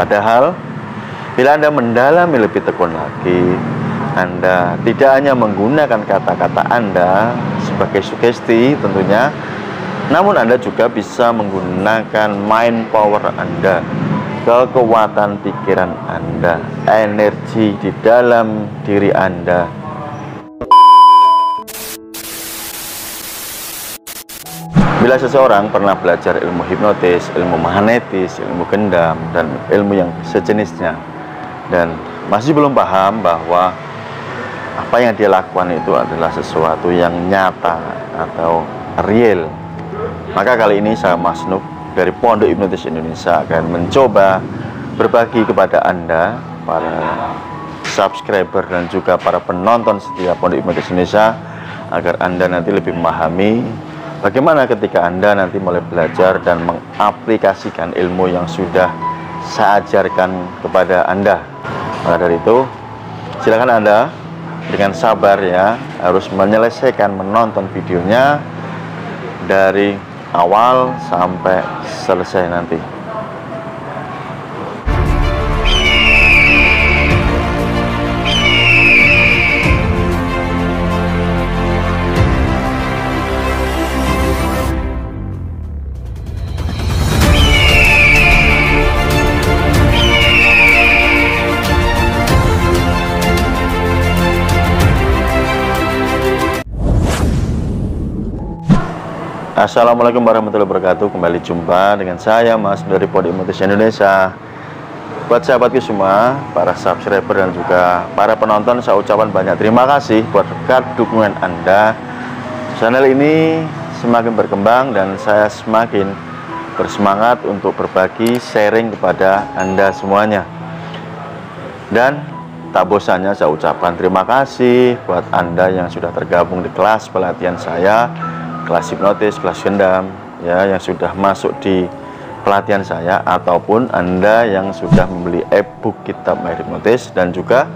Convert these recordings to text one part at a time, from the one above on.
Padahal bila Anda mendalami lebih tekun lagi, Anda tidak hanya menggunakan kata-kata Anda sebagai sugesti tentunya, namun Anda juga bisa menggunakan mind power Anda, kekuatan pikiran Anda, energi di dalam diri Anda. Bila seseorang pernah belajar ilmu hipnotis, ilmu magnetis, ilmu gendam, dan ilmu yang sejenisnya, dan masih belum paham bahwa apa yang dia lakukan itu adalah sesuatu yang nyata atau real, maka kali ini saya Mas Nuk dari Pondok Hipnotis Indonesia akan mencoba berbagi kepada Anda, para subscriber dan juga para penonton setia Pondok Hipnotis Indonesia, agar Anda nanti lebih memahami bagaimana ketika Anda nanti mulai belajar dan mengaplikasikan ilmu yang sudah saya ajarkan kepada Anda. Maka dari itu, silakan Anda dengan sabar ya, harus menyelesaikan menonton videonya dari awal sampai selesai nanti. Assalamualaikum warahmatullahi wabarakatuh. Kembali jumpa dengan saya Mas dari Pondok Hipnotis Indonesia. Buat sahabatku semua, para subscriber dan juga para penonton, saya ucapkan banyak terima kasih buat berkat dukungan Anda. Channel ini semakin berkembang dan saya semakin bersemangat untuk berbagi sharing kepada Anda semuanya. Dan tak bosannya saya ucapkan terima kasih buat Anda yang sudah tergabung di kelas pelatihan saya, kelas hipnotis, kelas gendam ya, yang sudah masuk di pelatihan saya, ataupun Anda yang sudah membeli e-book kitab My Hipnotis dan juga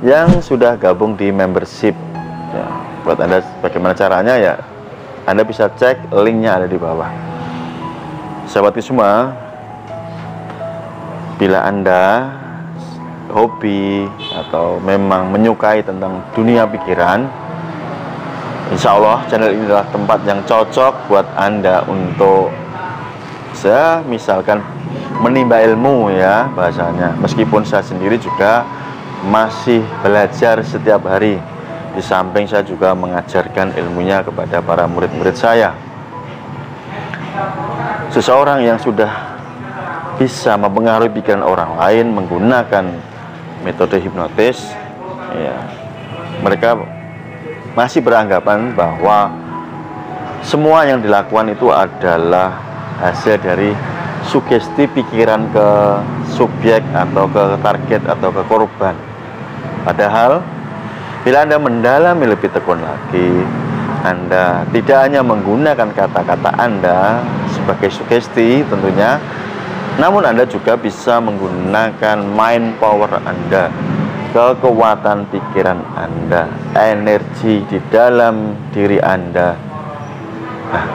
yang sudah gabung di membership ya. Buat Anda bagaimana caranya ya, Anda bisa cek linknya ada di bawah. Sahabatku semua, bila Anda hobi atau memang menyukai tentang dunia pikiran, insya Allah channel ini adalah tempat yang cocok buat Anda untuk saya misalkan menimba ilmu ya bahasanya. Meskipun saya sendiri juga masih belajar setiap hari, di samping saya juga mengajarkan ilmunya kepada para murid-murid saya. Seseorang yang sudah bisa mempengaruhi pikiran orang lain menggunakan metode hipnotis ya, mereka masih beranggapan bahwa semua yang dilakukan itu adalah hasil dari sugesti pikiran ke subjek atau ke target atau ke korban. Padahal bila Anda mendalami lebih tekun lagi, Anda tidak hanya menggunakan kata-kata Anda sebagai sugesti tentunya, namun Anda juga bisa menggunakan mind power Anda, kekuatan pikiran Anda, energi di dalam diri Anda. Nah,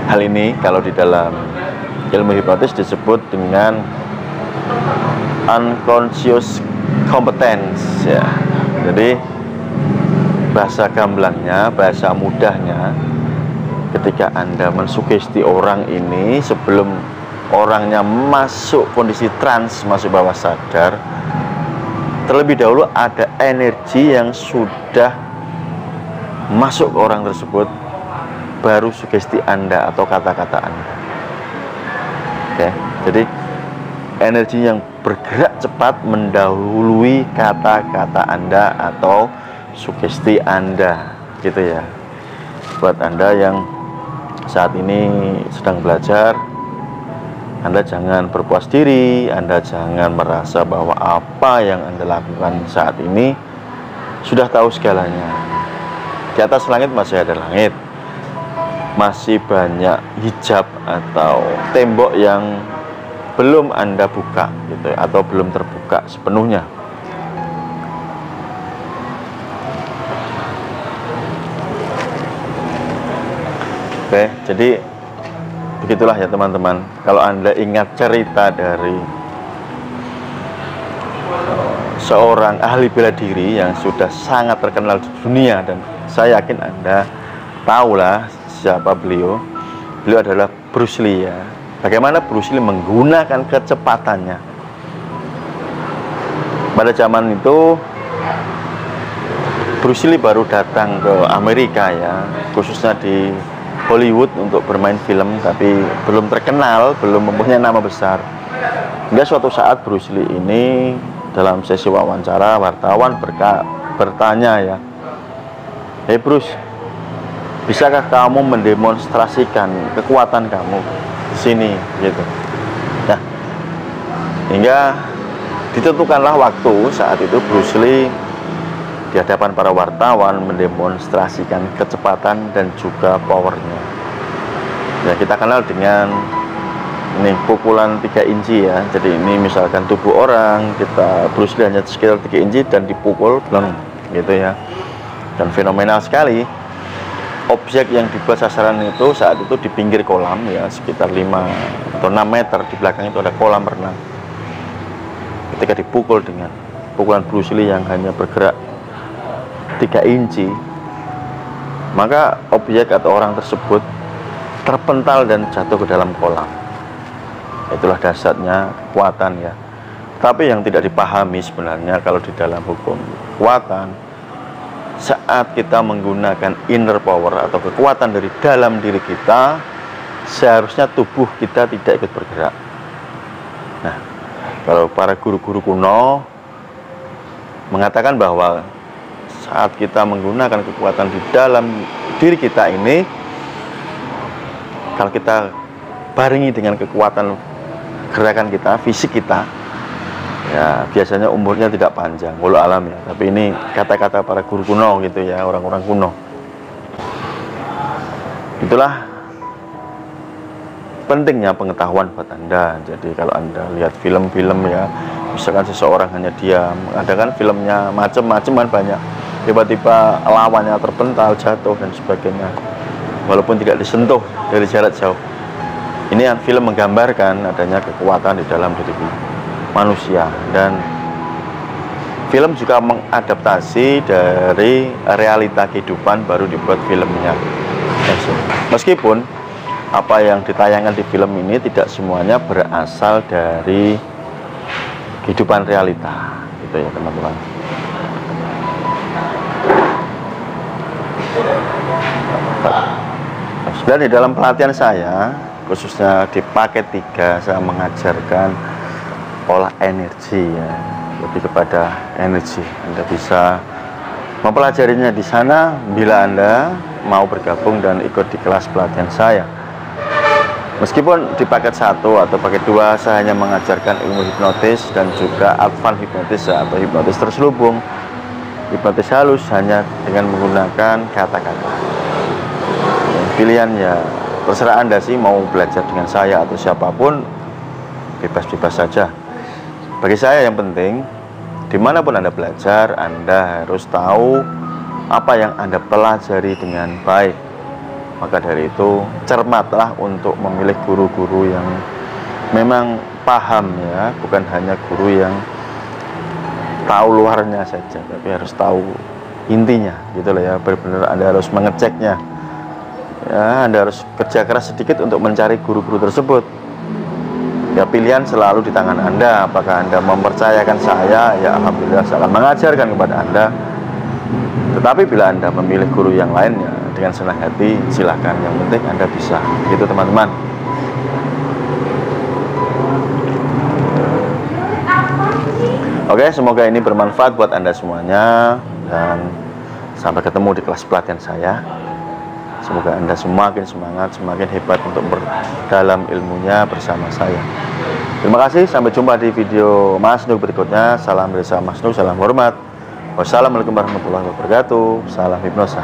hal ini kalau di dalam ilmu hipnotis disebut dengan unconscious competence ya. Jadi bahasa gamblangnya, bahasa mudahnya, ketika Anda mensugesti orang ini sebelum orangnya masuk kondisi trans, masuk bawah sadar, terlebih dahulu ada energi yang sudah masuk ke orang tersebut, baru sugesti Anda atau kata-kata Anda. Oke, jadi energi yang bergerak cepat mendahului kata-kata Anda atau sugesti Anda, gitu ya. Buat Anda yang saat ini sedang belajar, Anda jangan berpuas diri, Anda jangan merasa bahwa apa yang Anda lakukan saat ini sudah tahu segalanya. Di atas langit masih ada langit, masih banyak hijab atau tembok yang belum Anda buka gitu, atau belum terbuka sepenuhnya. Oke, jadi begitulah ya teman-teman. Kalau Anda ingat cerita dari seorang ahli bela diri yang sudah sangat terkenal di dunia, dan saya yakin Anda tahulah siapa beliau. Beliau adalah Bruce Lee ya. Bagaimana Bruce Lee menggunakan kecepatannya. Pada zaman itu Bruce Lee baru datang ke Amerika ya, khususnya di Hollywood untuk bermain film, tapi belum terkenal, belum mempunyai nama besar. Hingga suatu saat Bruce Lee ini dalam sesi wawancara, wartawan bertanya ya, "Hey Bruce, bisakah kamu mendemonstrasikan kekuatan kamu di sini?" gitu. Nah, hingga ditentukanlah waktu. Saat itu Bruce Lee di hadapan para wartawan mendemonstrasikan kecepatan dan juga powernya. Ya, kita kenal dengan ini pukulan 3 inci ya. Jadi ini misalkan tubuh orang, kita Bruce Lee hanya sekitar 3 inci dan dipukul bleng gitu ya. Dan fenomenal sekali. Objek yang dibuat sasaran itu saat itu di pinggir kolam ya, sekitar 5 atau 6 meter di belakang itu ada kolam renang. Ketika dipukul dengan pukulan Bruce Lee yang hanya bergerak 3 inci, maka objek atau orang tersebut terpental dan jatuh ke dalam kolam. Itulah dahsyatnya kekuatan ya. Tapi yang tidak dipahami sebenarnya kalau di dalam hukum kekuatan, saat kita menggunakan inner power atau kekuatan dari dalam diri kita, seharusnya tubuh kita tidak ikut bergerak. Nah, kalau para guru-guru kuno mengatakan bahwa saat kita menggunakan kekuatan di dalam diri kita ini, kalau kita barengi dengan kekuatan gerakan kita, fisik kita, ya biasanya umurnya tidak panjang, walau alam ya. Tapi ini kata-kata para guru kuno gitu ya, orang-orang kuno. Itulah pentingnya pengetahuan buat Anda. Jadi kalau Anda lihat film-film ya, misalkan seseorang hanya diam, ada kan filmnya macam-macam kan banyak, tiba-tiba lawannya terpental, jatuh dan sebagainya, walaupun tidak disentuh dari jarak jauh. Ini yang film menggambarkan adanya kekuatan di dalam diri manusia, dan film juga mengadaptasi dari realita kehidupan baru dibuat filmnya. Meskipun apa yang ditayangkan di film ini tidak semuanya berasal dari kehidupan realita, gitu ya teman-teman. Dan di dalam pelatihan saya, khususnya di paket 3, saya mengajarkan olah energi ya, lebih kepada energi. Anda bisa mempelajarinya di sana bila Anda mau bergabung dan ikut di kelas pelatihan saya. Meskipun di paket 1 atau paket 2 saya hanya mengajarkan ilmu hipnotis dan juga advance hipnotis atau hipnotis terselubung, hipnotis halus hanya dengan menggunakan kata-kata. Pilihan ya terserah Anda sih, mau belajar dengan saya atau siapapun, bebas-bebas saja. Bagi saya yang penting, dimanapun Anda belajar, Anda harus tahu apa yang Anda pelajari dengan baik. Maka dari itu, cermatlah untuk memilih guru-guru yang memang paham ya, bukan hanya guru yang tahu luarnya saja, tapi harus tahu intinya gitu loh ya. Benar-benar Anda harus mengeceknya ya, Anda harus kerja keras sedikit untuk mencari guru-guru tersebut ya. Pilihan selalu di tangan Anda. Apakah Anda mempercayakan saya, ya alhamdulillah saya akan mengajarkan kepada Anda. Tetapi bila Anda memilih guru yang lainnya dengan senang hati, silahkan. Yang penting Anda bisa, gitu teman-teman. Oke, semoga ini bermanfaat buat Anda semuanya, dan sampai ketemu di kelas pelatihan saya. Semoga Anda semakin semangat, semakin hebat untuk berdalam ilmunya bersama saya. Terima kasih, sampai jumpa di video Mas Nuh berikutnya. Salam dari saya Mas Nuh, salam hormat. Wassalamualaikum warahmatullahi wabarakatuh. Salam hipnosa.